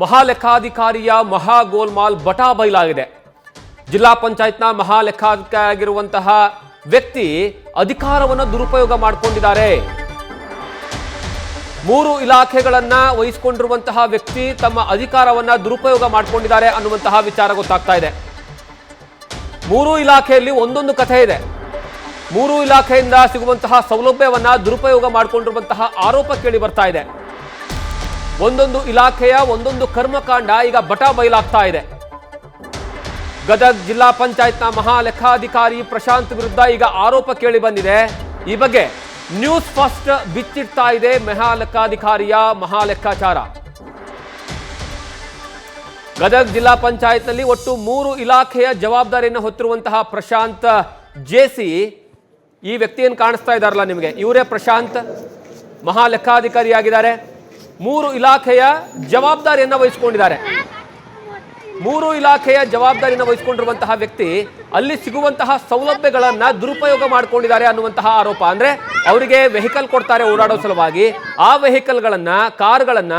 ಮಹಾಲೆಕ್ಕಾಧಿಕಾರಿಯ ಮಹಾ ಗೋಲ್ಮಾಲ್ ಬಟಾ ಬಯಲಾಗಿದೆ. ಜಿಲ್ಲಾ ಪಂಚಾಯತ್ನ ಮಹಾಲೆಕ್ಕಾಧಿಕಾರಿ ಆಗಿರುವಂತಹ ವ್ಯಕ್ತಿ ಅಧಿಕಾರವನ್ನು ದುರುಪಯೋಗ ಮಾಡಿಕೊಂಡಿದ್ದಾರೆ. 3 ಇಲಾಖೆಗಳನ್ನ ವಹಿಸಿಕೊಂಡಿರುವಂತಹ ವ್ಯಕ್ತಿ ತಮ್ಮ ಅಧಿಕಾರವನ್ನ ದುರುಪಯೋಗ ಮಾಡಿಕೊಂಡಿದ್ದಾರೆ ಅನ್ನುವಂತಹ ವಿಚಾರ ಗೊತ್ತಾಗ್ತಾ ಇದೆ. 3 ಇಲಾಖೆಯಲ್ಲಿ ಒಂದೊಂದು ಕಥೆ ಇದೆ. 3 ಇಲಾಖೆಯಿಂದ ಸಿಗುವಂತಹ ಸೌಲಭ್ಯವನ್ನ ದುರುಪಯೋಗ ಮಾಡಿಕೊಂಡಿರುವಂತಹ ಆರೋಪ ಕೇಳಿ ಬರ್ತಾ ಇದೆ. ಒಂದೊಂದು ಇಲಾಖೆಯ ಒಂದೊಂದು ಕರ್ಮಕಾಂಡ ಈಗ ಬಟಾ ಬಯಲಾಗ್ತಾ ಇದೆ. ಗದಗ ಜಿಲ್ಲಾ ಪಂಚಾಯತ್ನ ಮಹಾಲೆಕ್ಕಾಧಿಕಾರಿ ಪ್ರಶಾಂತ್ ವಿರುದ್ಧ ಈಗ ಆರೋಪ ಕೇಳಿ ಬಂದಿದೆ. ಈ ಬಗ್ಗೆ ನ್ಯೂಸ್ ಫಸ್ಟ್ ಬಿಚ್ಚಿಡ್ತಾ ಇದೆ ಮಹಾಲೆಕ್ಕಾಧಿಕಾರಿಯ ಮಹಾಲೆಕ್ಕಾಚಾರ. ಗದಗ ಜಿಲ್ಲಾ ಪಂಚಾಯತ್ನಲ್ಲಿ ಒಟ್ಟು 3 ಇಲಾಖೆಯ ಜವಾಬ್ದಾರಿಯನ್ನು ಹೊತ್ತಿರುವಂತಹ ಪ್ರಶಾಂತ್ ಜೆಸಿ, ಈ ವ್ಯಕ್ತಿಯನ್ನು ಕಾಣಿಸ್ತಾ ಇದ್ದಾರಲ್ಲ ನಿಮಗೆ, ಇವರೇ ಪ್ರಶಾಂತ್ ಮಹಾಲೆಕ್ಕಾಧಿಕಾರಿಯಾಗಿದ್ದಾರೆ. 3 ಇಲಾಖೆಯ ಜವಾಬ್ದಾರಿಯನ್ನು ವಹಿಸಿಕೊಂಡಿದ್ದಾರೆ. 3 ಇಲಾಖೆಯ ಜವಾಬ್ದಾರಿಯನ್ನು ವಹಿಸಿಕೊಂಡಿರುವಂತಹ ವ್ಯಕ್ತಿ ಅಲ್ಲಿ ಸಿಗುವಂತಹ ಸೌಲಭ್ಯಗಳನ್ನ ದುರುಪಯೋಗ ಮಾಡಿಕೊಂಡಿದ್ದಾರೆ ಅನ್ನುವಂತಹ ಆರೋಪ. ಅಂದ್ರೆ ಅವರಿಗೆ ವೆಹಿಕಲ್ ಕೊಡ್ತಾರೆ ಓಡಾಡೋ ಸಲುವಾಗಿ, ಆ ವೆಹಿಕಲ್ಗಳನ್ನ, ಕಾರ್ಗಳನ್ನ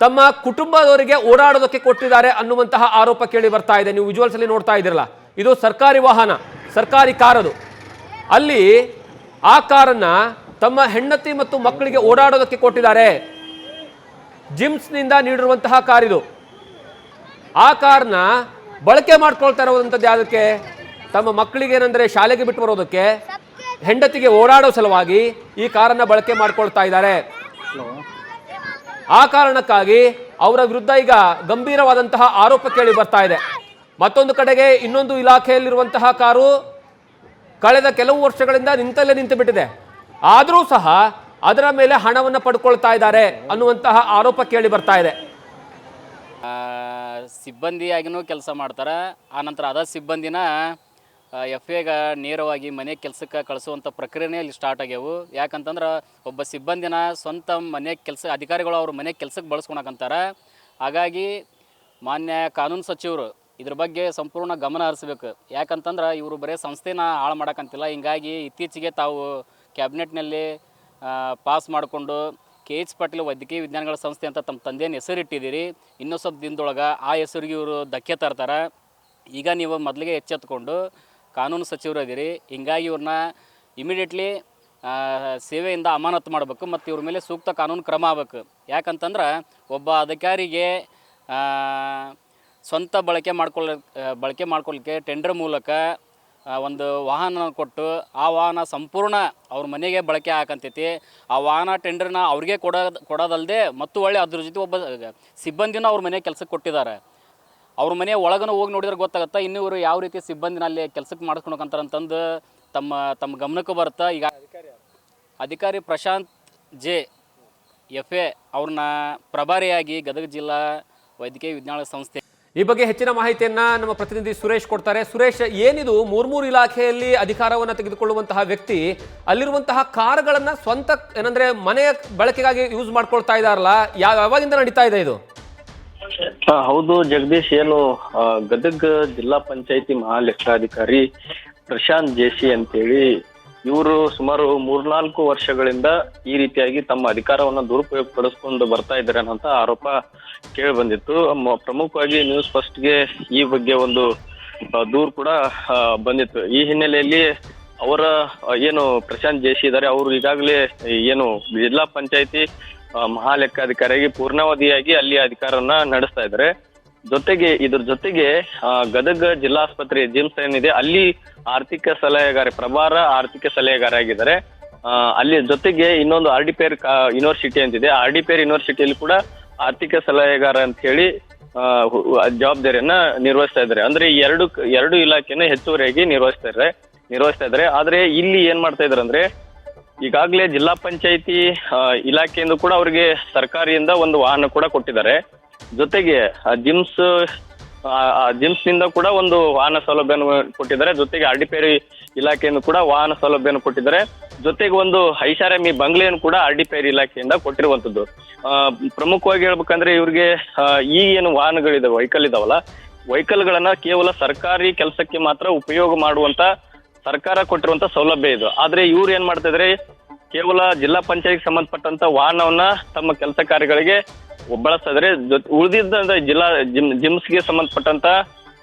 ತಮ್ಮ ಕುಟುಂಬದವರಿಗೆ ಓಡಾಡೋದಕ್ಕೆ ಕೊಟ್ಟಿದ್ದಾರೆ ಅನ್ನುವಂತಹ ಆರೋಪ ಕೇಳಿ ಬರ್ತಾ ಇದೆ. ನೀವು ವಿಜುವಲ್ಸ್ ಅಲ್ಲಿ ನೋಡ್ತಾ ಇದ್ದೀರಲ್ಲ, ಇದು ಸರ್ಕಾರಿ ವಾಹನ, ಸರ್ಕಾರಿ ಕಾರ್ ಅದು. ಅಲ್ಲಿ ಆ ಕಾರನ್ನ ತಮ್ಮ ಹೆಂಡತಿ ಮತ್ತು ಮಕ್ಕಳಿಗೆ ಓಡಾಡೋದಕ್ಕೆ ಕೊಟ್ಟಿದ್ದಾರೆ. ಜಿಮ್ಸ್ನಿಂದ ನೀಡಿರುವಂತಹ ಕಾರ್ ಇದು. ಆ ಕಾರ್ನ ಬಳಕೆ ಮಾಡ್ಕೊಳ್ತಾ ಇರುವಂಥದ್ದು ಯಾವುದಕ್ಕೆ? ತಮ್ಮ ಮಕ್ಕಳಿಗೆ ಏನಂದ್ರೆ ಶಾಲೆಗೆ ಬಿಟ್ಟು ಬರೋದಕ್ಕೆ, ಹೆಂಡತಿಗೆ ಓಡಾಡೋ ಸಲುವಾಗಿ ಈ ಕಾರನ್ನ ಬಳಕೆ ಮಾಡ್ಕೊಳ್ತಾ ಇದ್ದಾರೆ. ಆ ಕಾರಣಕ್ಕಾಗಿ ಅವರ ವಿರುದ್ಧ ಈಗ ಗಂಭೀರವಾದಂತಹ ಆರೋಪ ಕೇಳಿ ಬರ್ತಾ ಇದೆ. ಮತ್ತೊಂದು ಕಡೆಗೆ ಇನ್ನೊಂದು ಇಲಾಖೆಯಲ್ಲಿರುವಂತಹ ಕಾರು ಕಳೆದ ಕೆಲವು ವರ್ಷಗಳಿಂದ ನಿಂತಲ್ಲೇ ನಿಂತು ಬಿಟ್ಟಿದೆ. ಆದರೂ ಸಹ ಅದರ ಮೇಲೆ ಹಣವನ್ನು ಪಡ್ಕೊಳ್ತಾ ಇದ್ದಾರೆ ಅನ್ನುವಂತಹ ಆರೋಪ ಕೇಳಿ ಬರ್ತಾ ಇದೆ. ಸಿಬ್ಬಂದಿಯಾಗಿನೂ ಕೆಲಸ ಮಾಡ್ತಾರೆ. ಆನಂತರ ಅದ ಸಿಬ್ಬಂದಿನ ಎಫ್.ಎಗ ನೇರವಾಗಿ ಮನೆ ಕೆಲಸಕ್ಕೆ ಕಳಿಸುವಂಥ ಪ್ರಕ್ರಿಯೆನೇ ಇಲ್ಲಿ ಸ್ಟಾರ್ಟ್ ಆಗ್ಯಾವು. ಯಾಕಂತಂದ್ರೆ ಒಬ್ಬ ಸಿಬ್ಬಂದಿನ ಸ್ವಂತ ಮನೆ ಕೆಲಸ ಅಧಿಕಾರಿಗಳು ಅವ್ರ ಮನೆ ಕೆಲಸಕ್ಕೆ ಬಳಸ್ಕೊಳಕಂತಾರೆ. ಹಾಗಾಗಿ ಮಾನ್ಯ ಕಾನೂನು ಸಚಿವರು ಇದ್ರ ಬಗ್ಗೆ ಸಂಪೂರ್ಣ ಗಮನ ಹರಿಸಬೇಕು. ಯಾಕಂತಂದ್ರೆ ಇವರು ಬರೀ ಸಂಸ್ಥೆನ ಹಾಳು ಮಾಡೋಕ್ಕಂತಿಲ್ಲ. ಹಿಂಗಾಗಿ ಇತ್ತೀಚೆಗೆ ತಾವು ಕ್ಯಾಬಿನೆಟ್ನಲ್ಲಿ ಪಾಸ್ ಮಾಡಿಕೊಂಡು KH ಪಾಟೀಲ್ ವೈದ್ಯಕೀಯ ವಿಜ್ಞಾನಗಳ ಸಂಸ್ಥೆ ಅಂತ ತಮ್ಮ ತಂದೆಯನ್ನು ಹೆಸರಿಟ್ಟಿದ್ದೀರಿ. ಇನ್ನೂ ಸ್ವಲ್ಪ ದಿನದೊಳಗೆ ಆ ಹೆಸರಿಗೆ ಇವರು ಧಕ್ಕೆ ತರ್ತಾರೆ. ಈಗ ನೀವು ಮೊದಲಿಗೆ ಎಚ್ಚೆತ್ತುಕೊಂಡು ಕಾನೂನು ಸಚಿವರು ಇದ್ದೀರಿ. ಹಿಂಗಾಗಿ ಇವ್ರನ್ನ ಇಮಿಡಿಯೇಟ್ಲಿ ಸೇವೆಯಿಂದ ಅಮಾನತು ಮಾಡಬೇಕು ಮತ್ತು ಇವ್ರ ಮೇಲೆ ಸೂಕ್ತ ಕಾನೂನು ಕ್ರಮ ಆಗಬೇಕು. ಯಾಕಂತಂದ್ರೆ ಒಬ್ಬ ಅಧಿಕಾರಿಗೆ ಸ್ವಂತ ಬಳಕೆ ಮಾಡ್ಕೊಳ್ಳಿಕ್ಕೆ ಟೆಂಡರ್ ಮೂಲಕ ಒಂದು ವಾಹನ ಕೊಟ್ಟು ಆ ವಾಹನ ಸಂಪೂರ್ಣ ಅವ್ರ ಮನೆಗೆ ಬಳಕೆ ಹಾಕಂತೈತಿ. ಆ ವಾಹನ ಟೆಂಡರ್ನ ಅವ್ರಿಗೆ ಕೊಡೋದಲ್ಲದೆ ಮತ್ತು ಒಳ್ಳೆ ಅದ್ರ ಜೊತೆ ಒಬ್ಬ ಸಿಬ್ಬಂದಿನ ಅವ್ರ ಮನೆ ಕೆಲಸಕ್ಕೆ ಕೊಟ್ಟಿದ್ದಾರೆ. ಅವ್ರ ಮನೆ ಒಳಗನ ಹೋಗಿ ನೋಡಿದ್ರೆ ಗೊತ್ತಾಗುತ್ತೆ ಇನ್ನು ಇವರು ಯಾವ ರೀತಿ ಸಿಬ್ಬಂದಿನ ಅಲ್ಲಿ ಕೆಲಸಕ್ಕೆ ಮಾಡಿಸ್ಕೊಳಕಂತಾರಂತಂದು ತಮ್ಮ ಗಮನಕ್ಕೆ ಬರುತ್ತೆ. ಈಗ ಅಧಿಕಾರಿ ಪ್ರಶಾಂತ್ ಜೆ ಎಫ್.ಎ ಅವ್ರನ್ನ ಪ್ರಭಾರಿಯಾಗಿ ಗದಗ ಜಿಲ್ಲಾ ವೈದ್ಯಕೀಯ ವಿಜ್ಞಾನ ಸಂಸ್ಥೆ. ಈ ಬಗ್ಗೆ ಹೆಚ್ಚಿನ ಮಾಹಿತಿಯನ್ನ ನಮ್ಮ ಪ್ರತಿನಿಧಿ ಸುರೇಶ್ ಕೊಡ್ತಾರೆ. ಸುರೇಶ್, ಏನಿದು 3 ಇಲಾಖೆಯಲ್ಲಿ ಅಧಿಕಾರವನ್ನು ತೆಗೆದುಕೊಳ್ಳುವಂತಹ ವ್ಯಕ್ತಿ ಅಲ್ಲಿರುವಂತಹ ಕಾರುಗಳನ್ನ ಸ್ವಂತ ಏನಂದ್ರೆ ಮನೆಯ ಬಳಕೆಗಾಗಿ ಯೂಸ್ ಮಾಡ್ಕೊಳ್ತಾ ಇದಾರಲ್ಲ, ಯಾವಾಗಿಂದ ನಡೀತಾ ಇದೆ ಇದು? ಹೌದು ಜಗದೀಶ್, ಏನು ಗದಗ ಜಿಲ್ಲಾ ಪಂಚಾಯತಿ ಮಹಾಲೆಕ್ಕಾಧಿಕಾರಿ ಪ್ರಶಾಂತ್ ಜೆಸಿ ಅಂತೇಳಿ ಇವರು ಸುಮಾರು 3-4 ವರ್ಷಗಳಿಂದ ಈ ರೀತಿಯಾಗಿ ತಮ್ಮ ಅಧಿಕಾರವನ್ನ ದುರುಪಯೋಗ ಪಡಿಸ್ಕೊಂಡು ಬರ್ತಾ ಇದ್ದಾರೆ ಅನ್ನೋಂಥ ಆರೋಪ ಕೇಳಿ ಬಂದಿತ್ತು. ಪ್ರಮುಖವಾಗಿ ನ್ಯೂಸ್ ಫಸ್ಟ್ಗೆ ಈ ಬಗ್ಗೆ ಒಂದು ದೂರು ಕೂಡ ಬಂದಿತ್ತು. ಈ ಹಿನ್ನೆಲೆಯಲ್ಲಿ ಅವರ ಏನು ಪ್ರಶಾಂತ್ ಜೆಸಿ ಇದ್ದಾರೆ, ಅವರು ಈಗಾಗಲೇ ಏನು ಜಿಲ್ಲಾ ಪಂಚಾಯತಿ ಮಹಾಲೆಕ್ಕಾಧಿಕಾರಿಯಾಗಿ ಪೂರ್ಣಾವಧಿಯಾಗಿ ಅಲ್ಲಿ ಅಧಿಕಾರವನ್ನ ನಡೆಸ್ತಾ ಇದ್ದಾರೆ. ಇದ್ರ ಜೊತೆಗೆ ಗದಗ ಜಿಲ್ಲಾಸ್ಪತ್ರೆ ಜಿಮ್ಸ್ ಏನಿದೆ ಅಲ್ಲಿ ಆರ್ಥಿಕ ಸಲಹೆಗಾರ, ಪ್ರಭಾರ ಆರ್ಥಿಕ ಸಲಹೆಗಾರ ಆಗಿದ್ದಾರೆ. ಅಲ್ಲಿ ಜೊತೆಗೆ ಇನ್ನೊಂದು RDPR ಯೂನಿವರ್ಸಿಟಿ ಅಂತಿದೆ, RDPR ಯೂನಿವರ್ಸಿಟಿಯಲ್ಲಿ ಕೂಡ ಆರ್ಥಿಕ ಸಲಹೆಗಾರ ಅಂತ ಹೇಳಿ ಜವಾಬ್ದಾರಿಯನ್ನ ನಿರ್ವಹಿಸ್ತಾ ಇದ್ದಾರೆ. ಅಂದ್ರೆ ಎರಡು ಇಲಾಖೆನ ಹೆಚ್ಚುವರಿಯಾಗಿ ನಿರ್ವಹಿಸ್ತಾ ಇದ್ದಾರೆ. ಆದ್ರೆ ಇಲ್ಲಿ ಏನ್ ಮಾಡ್ತಾ ಇದಾರೆ ಅಂದ್ರೆ, ಈಗಾಗಲೇ ಜಿಲ್ಲಾ ಪಂಚಾಯತಿ ಇಲಾಖೆಯಿಂದ ಕೂಡ ಅವರಿಗೆ ಸರ್ಕಾರಿಯಿಂದ ಒಂದು ವಾಹನ ಕೂಡ ಕೊಟ್ಟಿದ್ದಾರೆ. ಜೊತೆಗೆ ಜಿಮ್ಸ್ನಿಂದ ಕೂಡ ಒಂದು ವಾಹನ ಸೌಲಭ್ಯವನ್ನು ಕೊಟ್ಟಿದ್ದಾರೆ. ಜೊತೆಗೆ RDPR ಇಲಾಖೆಯನ್ನು ಕೂಡ ವಾಹನ ಸೌಲಭ್ಯವನ್ನು ಕೊಟ್ಟಿದ್ದಾರೆ. ಜೊತೆಗೆ ಒಂದು ಐಷಾರಾಮಿ ಬಂಗ್ಲೆಯನ್ನು ಕೂಡ RDPR ಇಲಾಖೆಯಿಂದ ಕೊಟ್ಟಿರುವಂತದ್ದು. ಪ್ರಮುಖವಾಗಿ ಹೇಳ್ಬೇಕಂದ್ರೆ ಇವ್ರಿಗೆ ಈ ಏನು ವಾಹನಗಳಿದಾವೆ, ವೆಹಿಕಲ್ ಇದಾವಲ್ಲ, ವೆಹಿಕಲ್ಗಳನ್ನ ಕೇವಲ ಸರ್ಕಾರಿ ಕೆಲಸಕ್ಕೆ ಮಾತ್ರ ಉಪಯೋಗ ಮಾಡುವಂತ ಸರ್ಕಾರ ಕೊಟ್ಟಿರುವಂತ ಸೌಲಭ್ಯ ಇದು. ಆದ್ರೆ ಇವ್ರು ಏನ್ ಮಾಡ್ತಾ ಇದ್ರೆ, ಕೇವಲ ಜಿಲ್ಲಾ ಪಂಚಾಯತ್ಗೆ ಸಂಬಂಧಪಟ್ಟಂತ ವಾಹನವನ್ನ ತಮ್ಮ ಕೆಲಸ ಕಾರ್ಯಗಳಿಗೆ ಬಳಸ್ತಾ ಇದ್ದಾರೆ. ಉಳಿದಿದ್ದ ಜಿಮ್ಸ್ಗೆ ಸಂಬಂಧಪಟ್ಟಂತ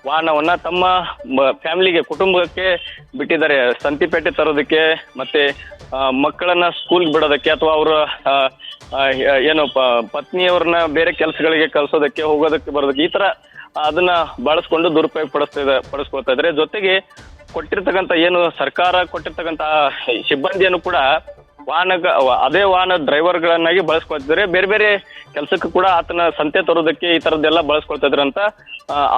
ವಾಹನವನ್ನ ತಮ್ಮ ಫ್ಯಾಮಿಲಿಗೆ ಕುಟುಂಬಕ್ಕೆ ಬಿಟ್ಟಿದ್ದಾರೆ. ಸಂತಿಪೇಟೆ ತರೋದಕ್ಕೆ ಮತ್ತೆ ಮಕ್ಕಳನ್ನ ಸ್ಕೂಲ್ಗೆ ಬಿಡೋದಕ್ಕೆ ಅಥವಾ ಅವರ ಏನು ಪತ್ನಿಯವ್ರನ್ನ ಬೇರೆ ಕೆಲಸಗಳಿಗೆ ಕಳ್ಸೋದಕ್ಕೆ ಹೋಗೋದಕ್ಕೆ ಬರೋದಕ್ಕೆ ಈ ತರ ಅದನ್ನ ಬಳಸ್ಕೊಂಡು ದುರುಪಯೋಗ ಪಡಿಸ್ಕೊಳ್ತಾ ಇದ್ದಾರೆ. ಜೊತೆಗೆ ಕೊಟ್ಟಿರ್ತಕ್ಕಂಥ ಏನು ಸರ್ಕಾರ ಕೊಟ್ಟಿರ್ತಕ್ಕಂಥ ಸಿಬ್ಬಂದಿಯನ್ನು ಕೂಡ ಅದೇ ವಾಹನ ಡ್ರೈವರ್ಗಳನ್ನಾಗಿ ಬಳಸ್ಕೊಳ್ತಿದ್ದಾರೆ. ಬೇರೆ ಬೇರೆ ಕೆಲಸಕ್ಕೂ ಕೂಡ ಆತನ ಸಂತೆ ತರೋದಕ್ಕೆ ಈ ತರದ್ದೆಲ್ಲ ಬಳಸ್ಕೊಳ್ತಾ ಇದ್ರು ಅಂತ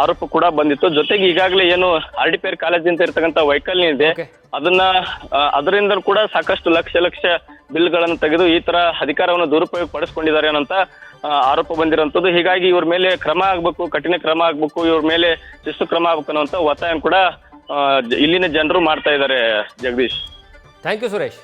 ಆರೋಪ ಕೂಡ ಬಂದಿತ್ತು. ಜೊತೆಗೆ ಈಗಾಗಲೇ ಏನು RDPR ಕಾಲೇಜಿಂದ ಇರ್ತಕ್ಕಂಥ ವೆಹಿಕಲ್ ಇದೆ ಅದನ್ನ ಅದರಿಂದ ಕೂಡ ಸಾಕಷ್ಟು ಲಕ್ಷ ಬಿಲ್ಗಳನ್ನು ತೆಗೆದು ಈ ತರ ಅಧಿಕಾರವನ್ನು ದುರುಪಯೋಗ ಪಡಿಸ್ಕೊಂಡಿದ್ದಾರೆ ಅನ್ನೋಂತ ಆರೋಪ ಬಂದಿರೋಂಥದ್ದು. ಹೀಗಾಗಿ ಇವ್ರ ಮೇಲೆ ಕ್ರಮ ಆಗ್ಬೇಕು, ಕಠಿಣ ಕ್ರಮ ಆಗ್ಬೇಕು, ಇವ್ರ ಮೇಲೆ ಶಿಸ್ತು ಕ್ರಮ ಆಗ್ಬೇಕು ಅನ್ನುವಂತ ಒತ್ತಾಯ ಕೂಡ ಇಲ್ಲಿನ ಜನರು ಮಾಡ್ತಾ ಇದ್ದಾರೆ. Jagadish, thank you Suresh.